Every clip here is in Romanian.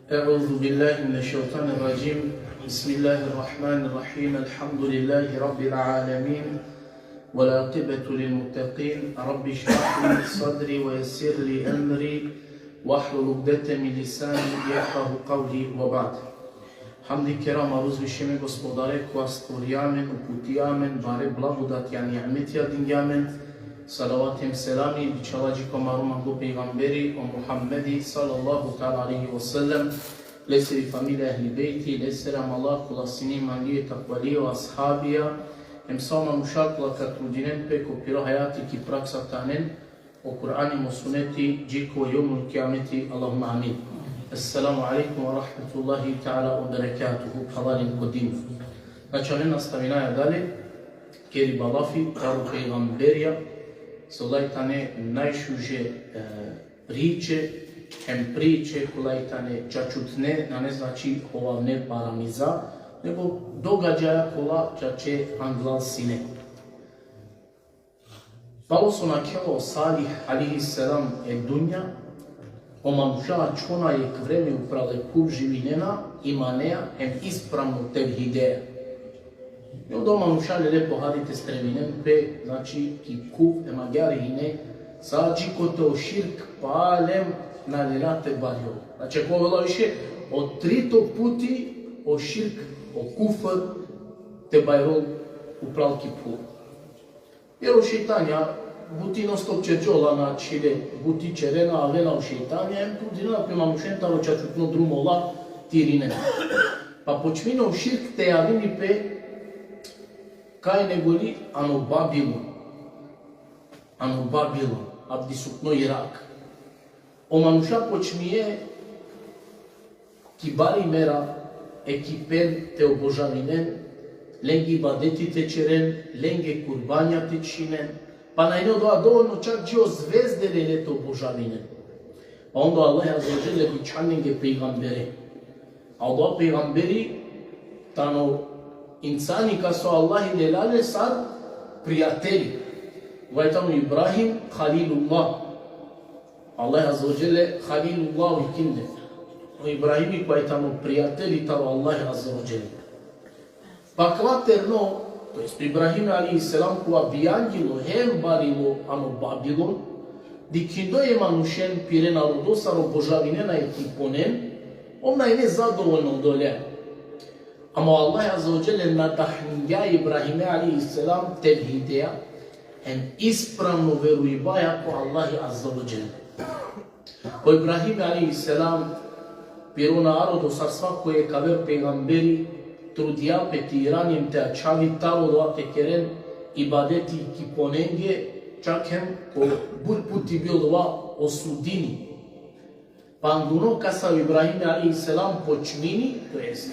أعوذ بالله من الشيطان الرجيم بسم الله الرحمن الرحيم الحمد لله رب العالمين والعاقبة للمتقين رب اشرح لي صدري ويسر لي أمري واحلل عقدة من لساني يفقهوا قولي وبعد Hamdi kerama uzvišene gospodare koja stvorjamen, uputijamen, bare blagodat ja ni'metja dinjamen, salavatem selami, bičalađi komaruma do pejgamberi, o Muhammedi sallallahu ta'ala alaihi wa sallam, leseri familie ehli beyti, leseram Allah, kula sinim anliye takvaliye wa ashabija, emsama mušakla katrudinen peko piro hayati ki praksa tanen, o Kur'anim o suneti, džiko jomul kiameti, Allahumma amin. Assalamu alaikum wa rahmatullahi ta'ala wa barakatuhu, halalim kodim. Znači, ne nastavinaja dalje, kjeri balafi, karu pejgamberja, solajtane najšuže priče, hem priče, kolajtane čačutne, na ne znači ova ne paramiza, nego događaja kola čače anglal sine. Palo su na kjelo Salih alihi selam dunja, omanušava čona je k vreme uprale kup živinena imaneja hem ispravno tevhideja. I onda omanušali lepo hadite strevinen pe, znači ki kup emagarihine, sađi kote o širk palem na lelate barjo. Znači ako vela više od 3 puti o širk, o kufr, te bajrol upral kipu. Jer o šeitanja, buti non stop čeđola na čile, buti čerena, avena o šeitanja, em tu dinala pe mamušenta o čačutno drumola tirine. Pa počmino o širk te javini pe kaj negoli ano Babilon, abdi sukno Irak. O manuša počmije kibari mera ekipen te obožavinen, lengi badeti te čeren, lenge kurbanja te činen, pa najne doa dovoljno čak džio zvezdere te obožavinen. Pa onda Allah azzawajal bi čaninge pejgambere. A doa pejgamberi tano insani ka su Allahi delale sad prijatelji. Vajtamo Ibrahim Khalilullah. Allah azzawajal Khalilullah ikinde. O Ibrahimi vajtamo prijatelji tamo Allahi azzawajal. Pa kvaterno, to jest Ibrahim alaihi salam koja bijanjilo hem barilo ano Babilon, dikindo je manušen pire narodosaro božavinena ekiponen, ona je nezadovoljno dolje. Ama Allah azzawajal nadahnija Ibrahime alaihi salam tevhideja, hem ispravno veruibaja po Allahi azzawajal. Po Ibrahime alaihi salam piro narodu sar svako je kaver pejgamberi trudija peti iranjem te ačavi talo doate keren ibadeti kiponenge čak hem ko bul puti bil dova osudini. Pa anduno kasa Ibrahime alaihi salam počmini, to jest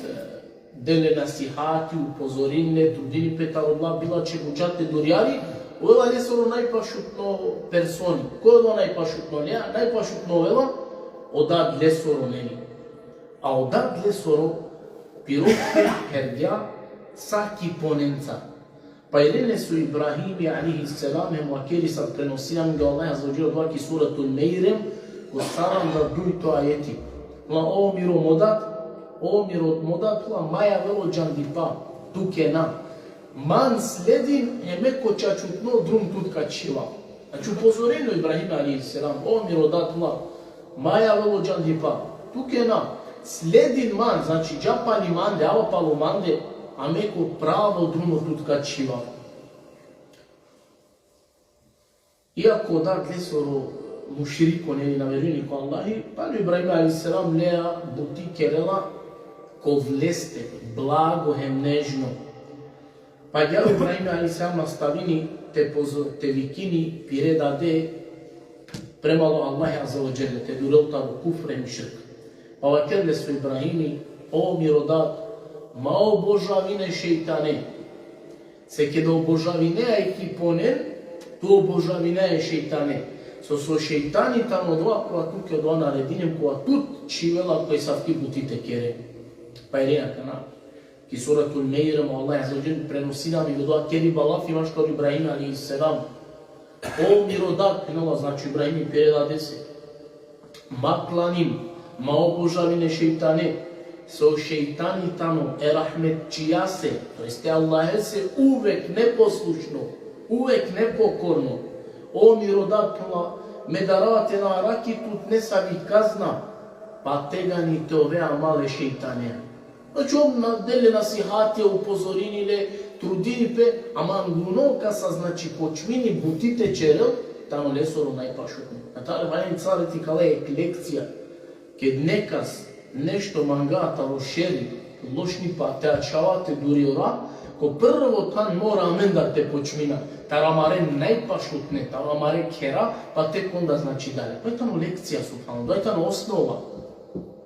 dele nasihati, upozorine, trudini pe Allah bila će bučate durjari, ova je soro najpašutno personi. Ko je ovo najpašutno? Najpašutno ova odad lesoro neni. A odad lesoro piroke herdja sa kiponenca. Pa irene su Ibrahimi alihi salam hem vakeri sa prenosiram ga Allah azzawajal dvaki suratul Meirem ko saram da dujto ajeti. Ma o miro modat la maja velo džandipa tukena. Man sledin emeko čačutno drum tutka čila. Znači upozoreno Ibrahima alihi salam o miro datla maja velo džandipa tukena. Sledin man, znači džapani mande, avapalo mande, a meko pravo drumo tutka čiva. Iako da glesoro muširiko ne naveruni ko Allahi, pa Ibrahima alaihi salam lea buti kerela ko vleste, blago hem nežno. Pa gjalu Ibrahima alaihi salam nastavini te vikini pire dade premalo Allahi azzawajal, te dureltaro kufre mi širk. Pa vakerle su Ibrahimi, o mirodat, ma obožavine šeitane. Se kada obožavinea ekiponen, tu obožavinea šeitane. So šeitani tamo dva koja tuke dva naredinem, koja tut čivela koji savki butite kere. Pa je rena kana. Ki suratul Meirem, Allah azzawajal prenosi nam i dva keri balafi maškar Ibrahima alaihi salam. O mirodat, pinala znači Ibrahimi pereda dese. Maklanim, ma obožavine šeitane, so šeitani tamo erahmetčija se, to jeste Allahe se uvek neposlušno, uvek nepokorno, o mirodatno, medarate na rakitut nesavih kazna, pa teganite ove amale šeitane. Znači on dele nasihatije, upozorinile, trudini pe, aman gunoka sa znači počmini butite čerel, tamo lesoro najpašutno. Na tale valjeni cariti kala je lekcija, kad nekas nešto mangata rošeri, lošni pa te ačavate duriora, ko prvo tan mora amendate počmina, taramare najpašutne, taramare kera, pa tek onda znači dalje. To je tamo lekcija subhano, to je tamo osnova.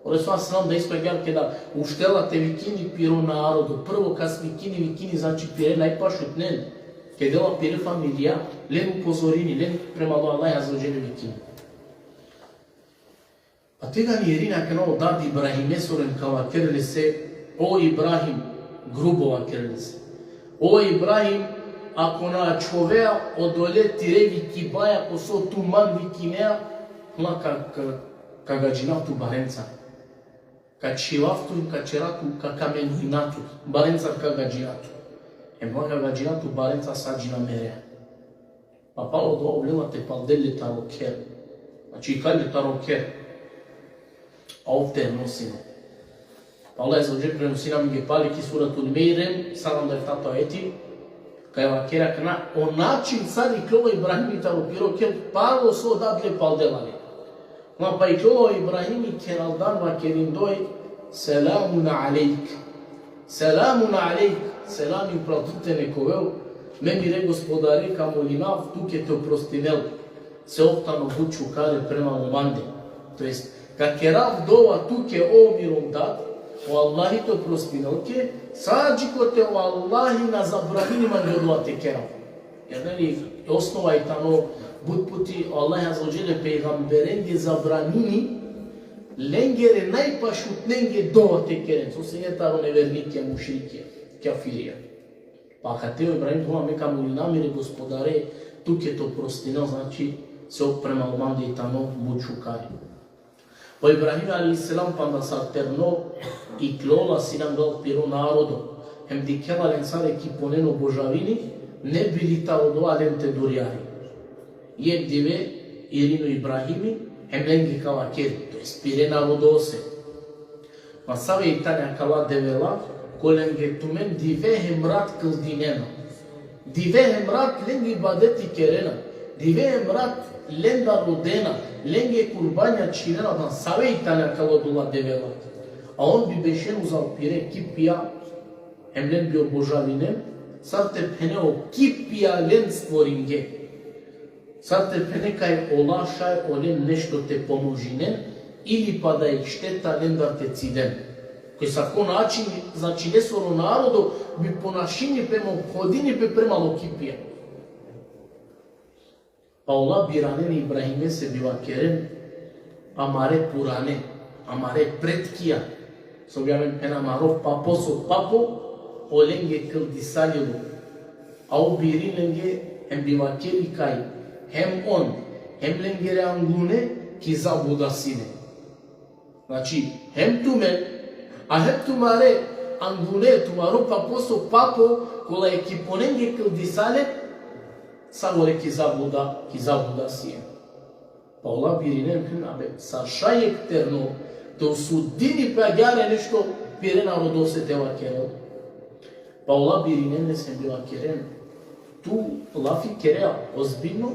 Ore su vas znam da isto je gjar kada uštelate vikini piro narodu, prvo kad vikini znači pire najpašutne, kad dela pire familija, len upozorini, len prema Allah azzawajal vikini. Pa tega ni Irina kanao dad Ibrahime soren kava kerli se, o Ibrahim, grubo kerli se. O Ibrahim, ako na čovea odoleti revi kibaja, ko so tu man vikinea, hla ka gađinatu barenca. Ka čilaftu i ka čeratu, ka kamenuinatu, barenca ka gađinatu. Hla ka gađinatu barenca sađina merea. Pa palo do ovljela te pal deli taro ker. Znači kalli taro ker. A ovdje nosimo. Pa Allah azzawajal prenosi nam je paliki suratul Meirem, sadam da je tato eti, kaj va kera kana, o način sad i klovo Ibrahimi taro piro ker, palo so dadle pal delali. Pa i klovo Ibrahimi keral dan va kerin doj, selamun alejk. Selamun alejk, selam im pratute nekovel, meni re gospodari kamolinav, tuke te oprostinel, se optano buču kare prema omande. To jest, kad kerav dova tuke o mirom dat, o Allahi to prostinelke, sađiko te o Allahi na zabranini man jodovate kerav. Jer ne osnova je tamo, bud puti Allahi azzawajal pejgamberenge zabranini, lengere najpašutnenge dovate keren. To se je taro nevernike, mušrike, kafirije. Pa kad teo Ibrahim doma meka mu namire gospodare, tuke to prostinel, znači se oprema omande i tamo buču kare. Pa Ibrahim a.s. panda s'alternò i klola sinam dal piro narodu. Hem dikela lensare ki poneno božavini, ne bili tao do alente duriari. Jeb dive irino Ibrahimi, hem lengi kala keri, to je spire narodose. Ma save itania kala devela, ko lenge tumen dive hem rat këldinena. Dive hem rat lengi badeti kerena. Dive hem rat lenda rodena. Lenge kurbanja činela dan save itania kala dula devela. A on bi bešen uzal pire kipija, hem len bio božavinem, sad te peneo kipija len stvoringe. Sad te pene kaj olašaj o len nešto te pomožinen, ili pa da je šteta len da te cidem. Koji sa ko način, znači ne solo narodu, bi ponašini prema obhodini pe premalo kipija. Pa Allah biranen Ibrahime se biva keren, amare purane, amare pretkija. So biamen pena marov papo so papo, o lenge këldisaljelu. A u birin lenge hem biva keri kaj, hem on, hem lengere angune ki zabudasine. Znači, hem tu men, a hem tu mare angune, tu maro papo so papo, kola je ki ponenge këldisale, savore ki zabudasine. Pa Allah birinen kën, abe, sa šajek terno, to su dini pe agare nešto pire narodose te vakero. Pa Allah birinen ne se bila keren. Tu lafi kerea ozbiljno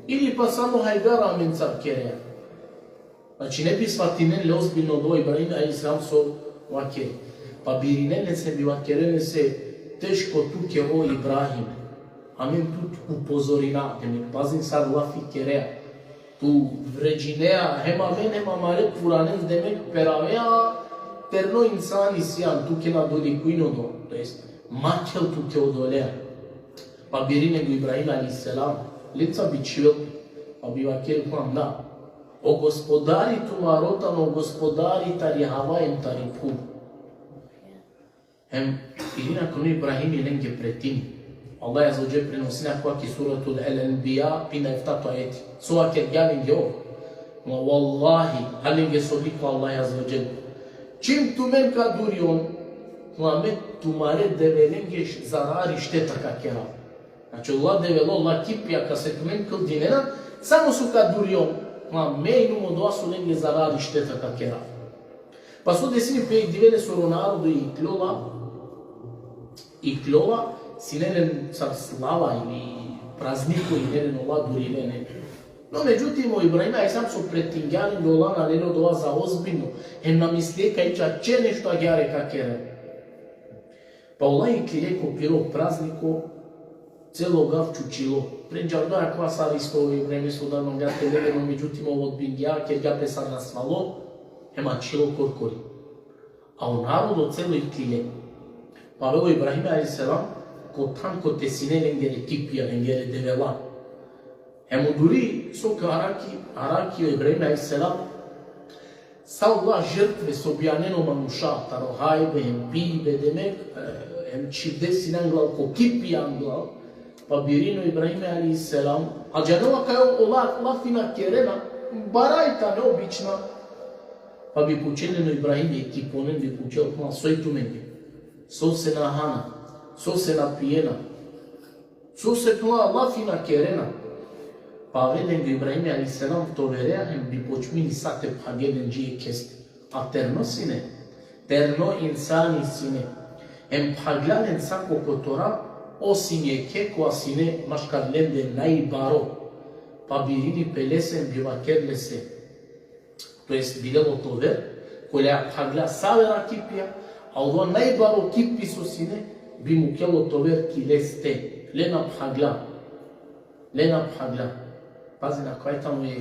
ili pa samo hajgara mencar kerea. Znači ne bi svatinen le ozbiljno do Ibrahim a Islam so vakeri. Pa birinen ne se bila keren se teško tuke o Ibrahim. Amen tu upozorina, te mi pazim sad lafi kerea. Tu vređinea, hema men, hema mare kuranen demek peravea terno insani sian, tu ke na dolikuino do, to jest makel tu ke odolea. Pa birine gu Ibrahim a.s. lica bi čil, pa bi vakel klam da. O gospodari tu marotan, o gospodari tari havajem tari pu. Hem, irina kono Ibrahim i lenge pretini. Allah je azzawajal prenosina kvaki suratul Al-Anbiya pina iftatu ajeti. Sua ker gjalin gjo. Wallahi, alenge sobi cu Allah Azza wa Jal. Čim tu men ka durion, tu mare develenge zarari šteta kakera. Znači Allah develo, Allah kipija ka se tu men kıl dinena, samo su ka durion, me nu mo doa su lenge zarari šteta kakera. Pa su desini pe divene su Ronaldo i klova, sinenen car slava ili prazniku i neren Allah durivene. No, međutim, o Ibrahima i sam su pretingjani do Allah naredno doa za ozbiljno. Na mislijeka ića če nešto agjare kakere. Pa Allah i klije kopiro prazniku celo gavču čilo. Prenđar doja kvasar isto u vreme su da nam ga televeno, međutim, ovo odbingja, ker ga presar nasvalo, ema čilo korkori. A u narodu celo i klije. Pa ovo Ibrahima i selam, ko tanko tesine lengere kipija, lengere devela. Ему дури со Араки и Ибраим алейхиссалам са Allah жертве со објанено мануша, таро хајбе, ем пибе, демек, ем чивде синан глав, ко кипијан глав, па бирино Ибраим алейхиссалам, а джанова кај Allah фина керена, барајта необична, па би пученено Ибраим и кипонен би пучел кма сојту менге, со се на хана, со се на пиена, со се кма Allah фина керена, pa vedem că Ibrahim alaihissalam toverea bi počmini sate pageden džije keste. A terno sine, terno insani sine. Em paglalen sako kotora osim je keko sine maškarlende najbaro. Pa birini pelesen bivakerlese. To jest bilelo tover, kolea pagla savera kipija, a ovo najbaro kipi su sine bi mu kelo tover kileste. Lena pagla. Pazi na kaj tamo je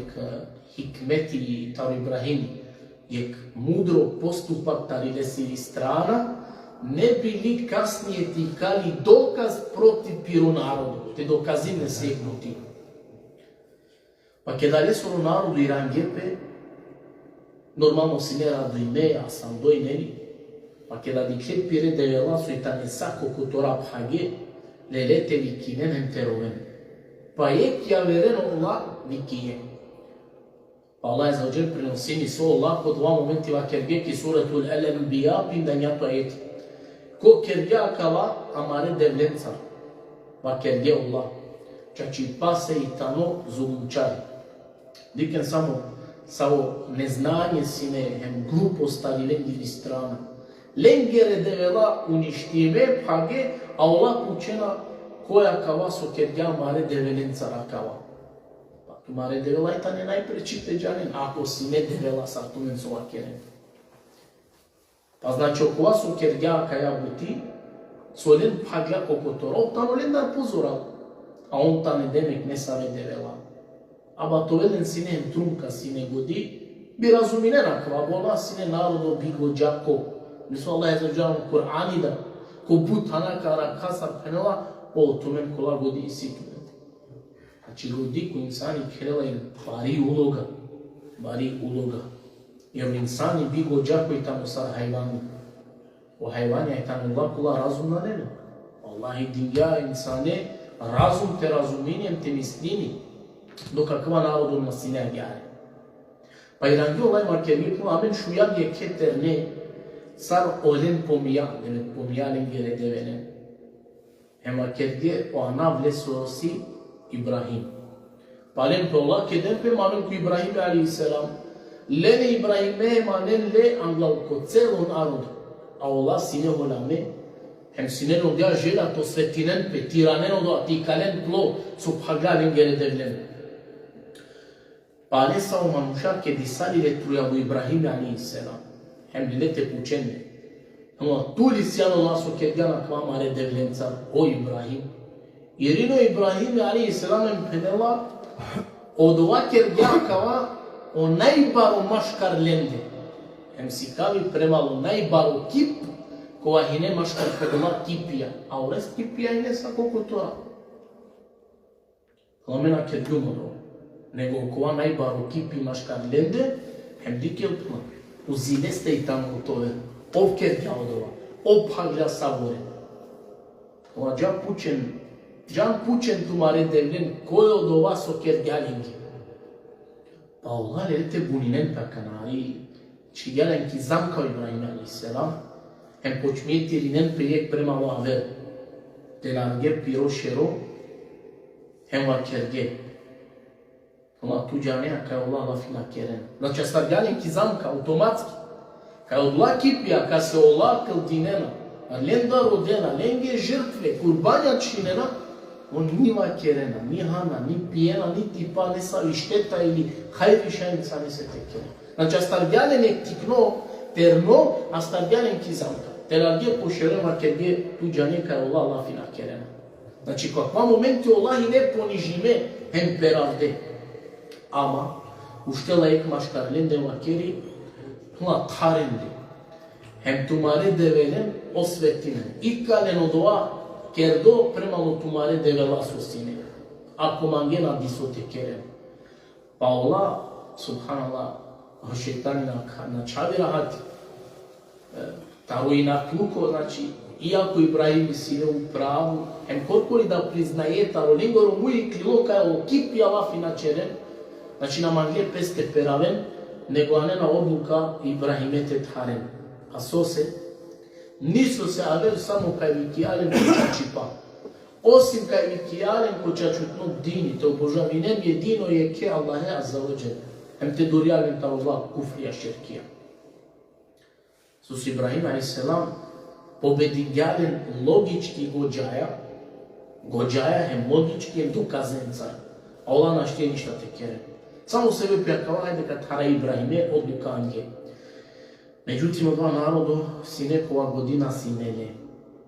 hikmeti tar Ibrahim, je mudro postupak tarile si strana, ne bi li kasnije tikali dokaz protiv piru narodu, te dokazine segnuti. Pa kada lesoro narodu Irangepe, normalno si ne rado ime, a sam doj neni, pa kada diklet pire devela su i tane sako kutora phage, lelete vikinen enteroven. Pa je vereno Allah vikiye. Pa Allah Azza wa Jal prenosini so Allah po dva momenti va kergeki suratul Al-Anbiya pindanja to ayeti. Ko kerga kala amare devlenca. Va kerge Allah. Čači pase i tano zulumčari. Diken samo neznanje sine hem glupost ali lengi strana. Lengere devela uništime phage, a Allah učena koja kava su kerja mare develenca rakava. Pa tu mare devela i tane najprečite džanen, ako si ne devela sa tu men sova keren. Pa znači okova su kerja kaja buti, su len pagla kokotorov, tano len dar pozoral. A on tane demek ne save devela. Aba to velen sine trunka sine godi, bi razumine rakava, bola sine narodo bi gođako. Nisu Allah je zađan u Kur'ani da, ko butana kara kasar penela, o tumen kola godi i si tumen. Znači godi ko insani krela je bari uloga. Jer insani bi gođako i tamo sar hajvani. O hajvani je tamo Allah kola razumna nema. Allah i dinja insane razum te razuminjem te mislini do kakva narodu nasine agjare. Pa i rangi olaj markergi puna amen šujan je keterne sar olen pomijalen gere devene. Ema kerge o ana vlesosi Ibrahim. Palen pe Allah kedem pe mamen ku Ibrahim alaihissalam. Lene Ibrahime manen le anglau ko celon arod. A Allah sine holame. Hem sine no dia jela to svetinen pe tiranen do atikalen plo subhagalen gere devlen. Palen sa o manusha ke disali le truia lui Ibrahim alaihissalam. Hem lete pucenne. Ama tu lisjano naso kergana kva mare devlenca o Ibrahim. Irino Ibrahim alaihissalam penela odova kergana kva o najbaro maškar lende. Hem sikavi premalo najbaro kip kova hine maškar pedoma kipija. A u rest kipija hine sa kokotora. Lamena kergumoro. Nego kova najbaro kipi maškar lende, hem dikel puna. U zile ste i tamo gotove. Ob kergja odova, ob hagla savore. Ova džan pučen tu mare devlen, koje odova so kergja lingi. Allah le te buninen pe canari, ci gale închizam ca Ibrahim a.s. Hem počmije tirinen prijek prema laver. Te large piro šero, hem va kerge. Ela tu džanea ca Allah la fina keren. Znači, asta gale închizam ca automatski. Ca odla kipija, ca se ola căldinena, alen da rodena, lenge žrtve, kurbanja činena, on ni va kerena, ni hana, ni pijena, ni tipa, ne sa išteta ili hajri šajnica ne se te keren. Znači, asta gale ne tikno, terno, asta gale închizam ca. Te large po šere va kerge tu džanea ca Allah la fina kerena. Znači, kakva momenti Allah i ne ponižime, hem peravde. Ama, uštela ek maškarlen de vakeri, hla tharende. Hem tumare develen osvetinen. Ikkalen odoa kerdo premalo tumare devela susine. Ako mangena disote kerem. Pa Allah, subhanallah, šeitani na čavira hati. Taro i na kluko, znači, iako Ibrahim sine u pravu, hem korkoli da priznaje taro lingoro mui klilo kao kipi Allah fina čeren, znači nam angle peste peraven, nego anena odluka Ibrahimete tharen. A sose, nisu se avel samo kaj vikijalen ko čačipa. Osim kaj vikijalen ko čačutnog dini, te obožavinem jedino je ke Allahe azza wa jal. Hem te durjalen ta Allah kufrija širkija. Sus Ibrahim a.s. pobedinjalen logički gođaja hem logički hem dokazenca. Allah naštije ništa te kere. Samo sebe pjakala, ajde kad hara Ibrahime, odluka ange. Međutim, od dva narodu si nekova godina si nelje.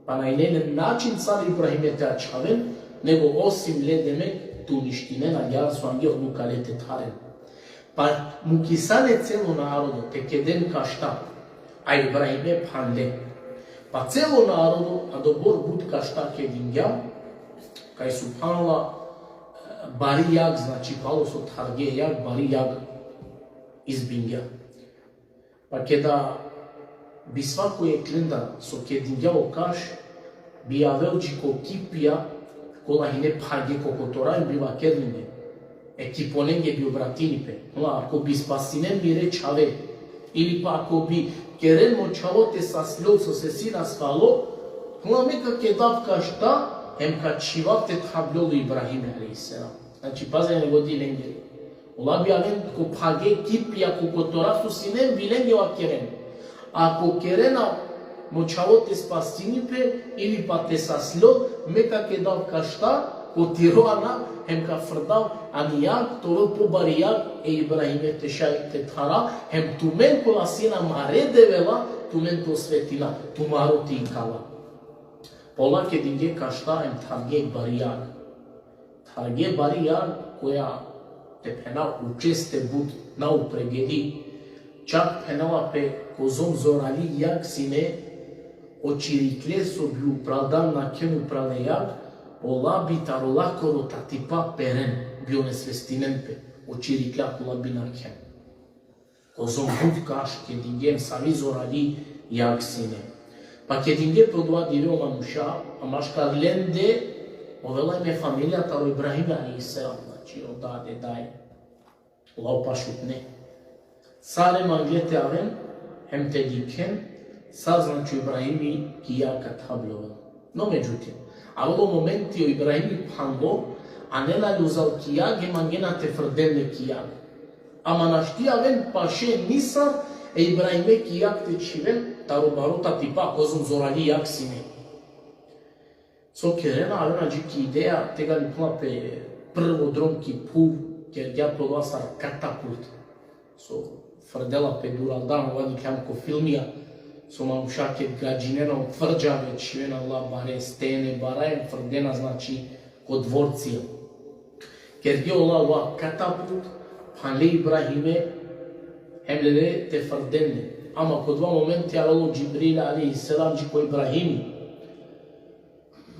Pa na inenen način car Ibrahime te ačaven, nego osim ledeme tu ništine na jara su ange odluka lete tharen. Pa mu kisane celo narodu, te kedem ka šta, a Ibrahime panle. Pa celo narodu, a dobor bud ka šta kedingja, kaj subhanallah, bari jak, znači palo su tharge jak, bari jak izbingja. Pa kada bi svako je klenda so kedinjao kaš, bi javelči ko kipija, kola hine phage ko kotoraj biva kedline. Ekiponenge bi obratinipe. Ako bi spasinen bi reč ave, ili pa ako bi keren močavote sa slov so se sina spalo, meka kedav kašta, hem kad šivate thablolu Ibrahime a.s. Znači, paze nego di lenge. Ola bi aven ko phage kipija ko kotora su sinem bi lenge wa keren. Ako kerena močavote spasinipe, ili pa te sa slov, meka kedav kašta, ko tiroana, hem ka frdav anijak, to vel po barijak, Ibrahime te šaj te thara, hem tumen ko la sina mare devela, tumen to svetina, tumaro ti inkala. Pola ke dinge kašta hem tharge barijak. Tharge barijak koja te pena učeste bud na upregedi, čak penala pe kozom zorali jak sine, očirikle so bi upravdan na kenu prale jak, ola bi tarola koro tatipa peren, bio nesvestinen pe, očirikla kola bi na ken. Kozom bud kaš ke dingem sami zorali jak sine. Pa ke dinge podua dire o manuša, a maškar lende, ovela ime familija taro Ibrahime a.s. Znači, odade daj, ola opašutne. Sare manglete avem, hem te diken, saznanču Ibrahimi ki jaka thablovel. No međutim, a ovo momenti o Ibrahimi phanlo, a ne na ljuzal kijage mangena te frdemne kijage. Ama našti avem paše nisar, e Ibrahime kijak te čiven, taro barota tipa kozum zorali jak sine. So kerena avena džiki ideja, tega li puna pe prvo dromki puv, ker gja prodova sar katapult. So frdela pe dural dan, ovadni kjam ko filmija, so mamušake gađinena tvrđave, čivena Allah bare stene, barajem frdena znači kod dvorcija. Ker gja Allah katapult, panle Ibrahime, hemlele te frdene. Ama kod dva momenti avelo Džibrila alaihi salam džiko Ibrahimi.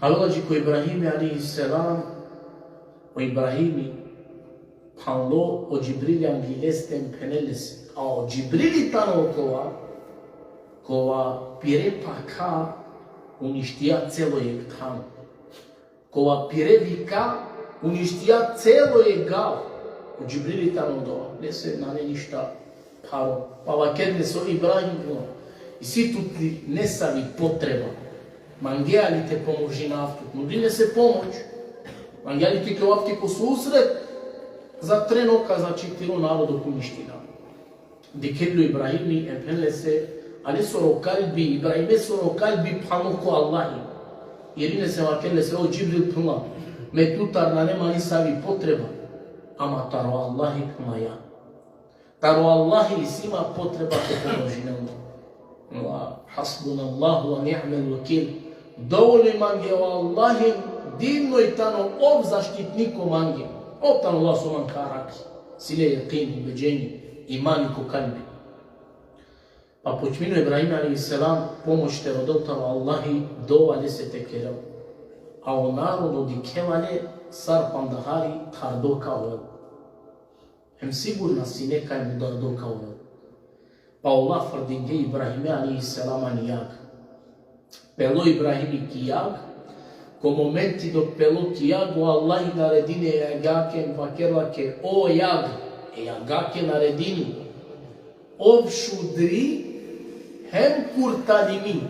Avela džiko Ibrahimi alaihi salam, o Ibrahimi, panlo o Džibrili anglilestem peneles. A o Džibrili tano kova pire paka uništija celo je tamo. Kova pire vika uništija celo je gav. o Džibrili tamo doa, ne se na ne ništa paro, pa vakerne so Ibrahim no. I si tu ti ne savi potreba, mangea li te pomoži na avtu, nudine se pomoć, mangea li ti kao avti ko susret, za trenoka začitilo narodu puniština. Dikeblu Ibrahimi empenle se, ali soro kalbi, Ibrahime soro kalbi pamoko Allahi. Irine se vakerne se o Džibril puna, me tutar na nema ni savi potreba, ama taro Allahi puna ja. Taro Allahi sima potreba te pomoži na Hasbunallahu wa ni'mal wakil. Dovoljno mange o Allahim, divno i tano ov zaštitniku mange. Ov tano Allah su man karaki, sile jeqin, ubeđenje, iman i ko kalbi. Pa počminu Ibrahim a.s. pomoć te rodotaro Allahi dovale se te kerao. A o narodu dikevale sar pandahari tardo kao. Hem sigurna si nekaj mu dardo kao. Pa Allah fardinge Ibrahime a.s. anijak. Pelo Ibrahimi kijak, ko momenti dok pelo kijagu Allah naredine jagake vakerlake o jag, jagake naredini. Ov šudri hem kurtalimi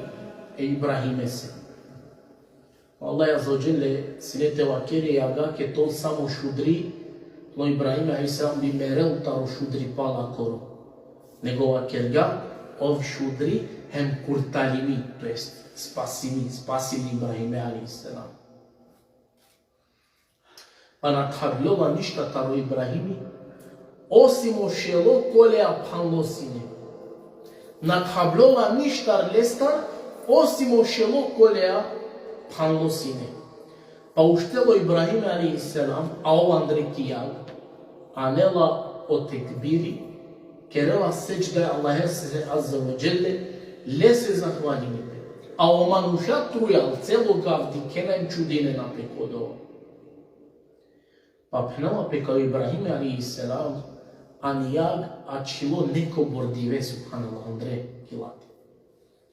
Ibrahime se. Allah azzawajal sinete vakere jagake to samo šudri, no Ibrahime a.s. bi merel taro šudri pala koro. Nego vakerga ov šudri hem kurtalimi, to jest spasili Ibrahime a.s. Pa nadhavljova ništa taro Ibrahimi, osim ošelo kolea panlosine. Nadhavljova ništa lestar, osim ošelo kolea panlosine. Pa uštelo Ibrahime a.s. a ovan rekijag, anela o tekbiri, kerela seçde Allah'a size azze ve celle, lese zahvaljeni. A o manuša trujal celo gavdi kenem čudine na pekodova. Pa pnela pekao Ibrahime a.s. anijag açilo neko bordive subhanallah Andre kilati.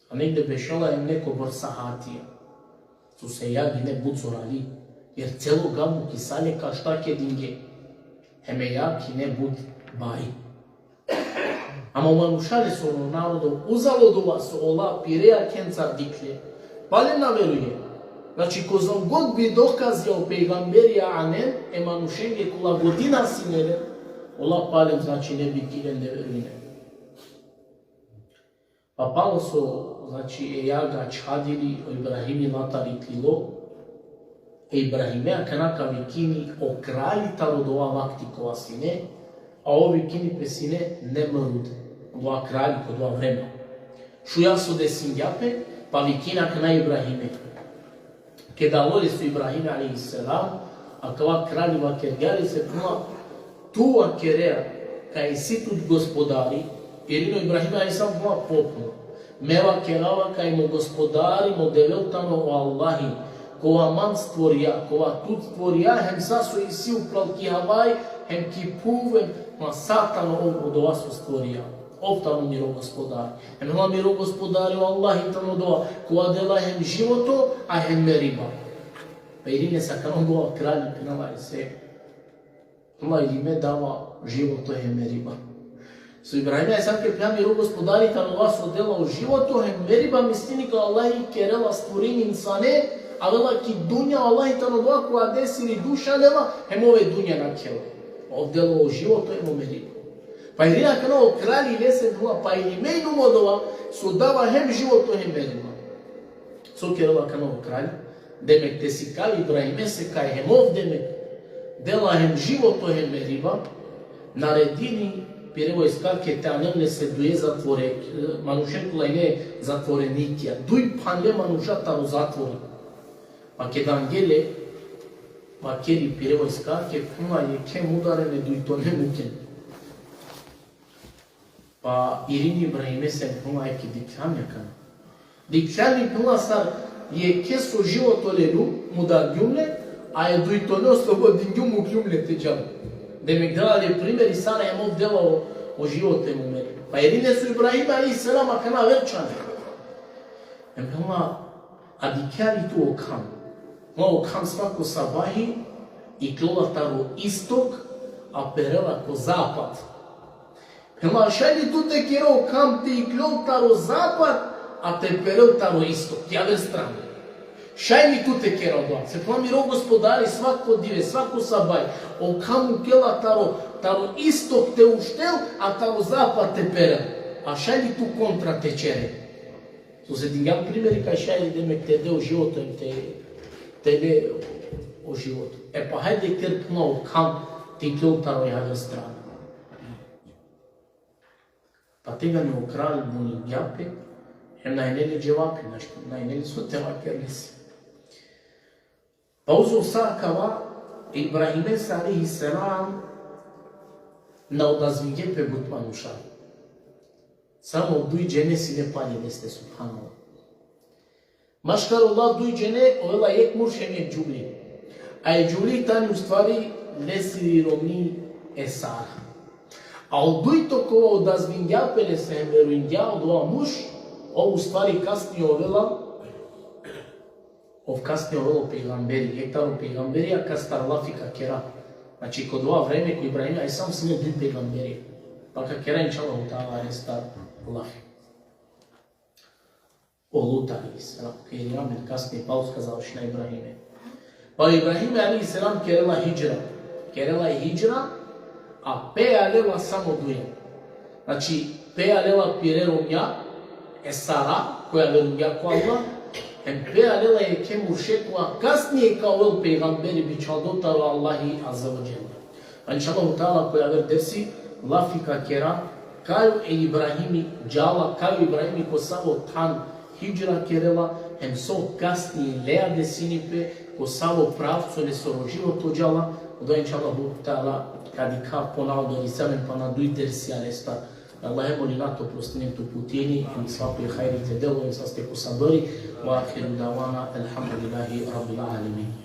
A negde bešala je neko bor sahatija. Su se jagi ne bucorali, jer celo gavu kisale ka štake dinge. Heme jaki ne bud bari. Ама манушали со народот узало дова со ола пиреа кенца дикле. Пале наверуе. Значи козом год би доказ ја пейгамберија анен е манушенге кула година синеле. Ола палем значи не би килен не веруе. Па пало со значи е јага чхадили о Ибрахими натали тлило. Е Ибрахиме канака викини о крали тародова вакти кова сине, а ови кини песине не мруде. Два крали по два време. Шуја со десингјапе, па викина кна Ибрахиме. Ке далоли со Ибрахиме a.s. а кава крали вакергјали се пуна туа кереа, кај ситут господари, ирино Ибрахиме a.s. пуна попуна. Мева керава кај му господари, му девелтано о Аллахи, кова ман створија, кова тут створија, хем сасо и си уплалки хавај, хем кипувем, ма сатано ovo do vas stvorija. Ovtano miro gospodar. Hem hla miro gospodari o Allah i tamo doa. Koa dela hem životo, a hem meriba. Pa irine sa kanom doa kralji pinala i se. Hla ili me dava životo hem meriba. So Ibrahim je sam ke pja miro gospodari tamo vas dela o životo hem meriba mislini ka Allah i kerela stvorini insane, a vela ki dunja Allah i tamo doa koa desili duša nema, hem ove dunja na kjela. Ovdje o životu je meriba. Pa irina kanao kralji lesen hua, pa ili mejnu modova su dava hem životu hem meriba. So kerala kanao kralj, demek te si kali Ibrahime se kaj hem ovdemek, dela hem životu hem meriba, naredini pirevo iskalke te anemne se duje zatvore, manušenkula ne zatvorenikija, duj panle manušata u zatvori. Pa kedangele, makeri pirevo iskalke, puna je kem udarene duj to ne muken. Pa irini Ibrahime se puna je ki dikljamja kana. Dikljami puna sar je keso život olelu mu da gjumle, a je duj to ne oslobodin gjumu gjumle te džavu. Demek delali primjer i sana je mov delao o živote mu meri. Pa irine su Ibrahime a.s. kana verčane. Puna, a dikljali tu okam. Malo kam svako sabahi i klola taro istok, aperela ko zapad. Ema šalji tu te kjerao kam te iklon taro zapad, a te perel taro istok, tjaver stranu. Šalji tu te kjerao doa. Se plamiro gospodari svako dive, svako sabaj, o kamu kjela taro istok te uštel, a taro zapad te perel. A šalji tu kontra te čere. Su se dinjam primjeri kaj šalji demek te deo životom, te le o životu. E pa hajde kjer pno kam te iklon taro javer stranu. Pa tega ne u kralj buni gjape, najneli dževapi, najneli su tema kerlisi. Pa uzu sakava, Ibrahime alaihi salam na odazvinje pe gutmanu šalu. Samo duj džene si ne pali deste, subhanallah. Maškarullah duj džene, ovela jek muršem jek džubli. A je džubli tani u stvari lesi romni esara. A duj toko odazvinjapele se veruinja od ova muš, u stvari kasnije ovela, kasnije ovelo pejgamberi, jektaro pejgamberija kastar lafika kera. Znači kod ova vreme koji Ibrahima je sam sinu duj pejgamberi. Pa ka kera inčala utala restar lafi. O lutali se, kaj je ramen kasnije pauska završi na Ibrahime. Pa Ibrahime alaihi salam kerela hijđra. Kerela je hijđra, a peja lela samo duje. Znači, peja lela pirerom ja, esara, koja velim ja ko Allah, peja lela je kemu šekla, kasnije kao vel pejgamberi bi čaldotalo Allahi azza wa jalla. A inša Allah ta'ala koja ver desi, lafika kera, kaju Ibrahimi džala, kaju Ibrahimi ko samo tan hijđra kerela, so kasnije lea desinipe, ko samo pravco ne soro životo džala, da inša Allah ta'ala kada ka ponavljaju i samim pa na dujtersi alesta. Allah je moli na to prostinem tu putini i svakoj hajri te delo i sasteku sadori. Wa akhiru dawana alhamdulillahi rabbil alamin.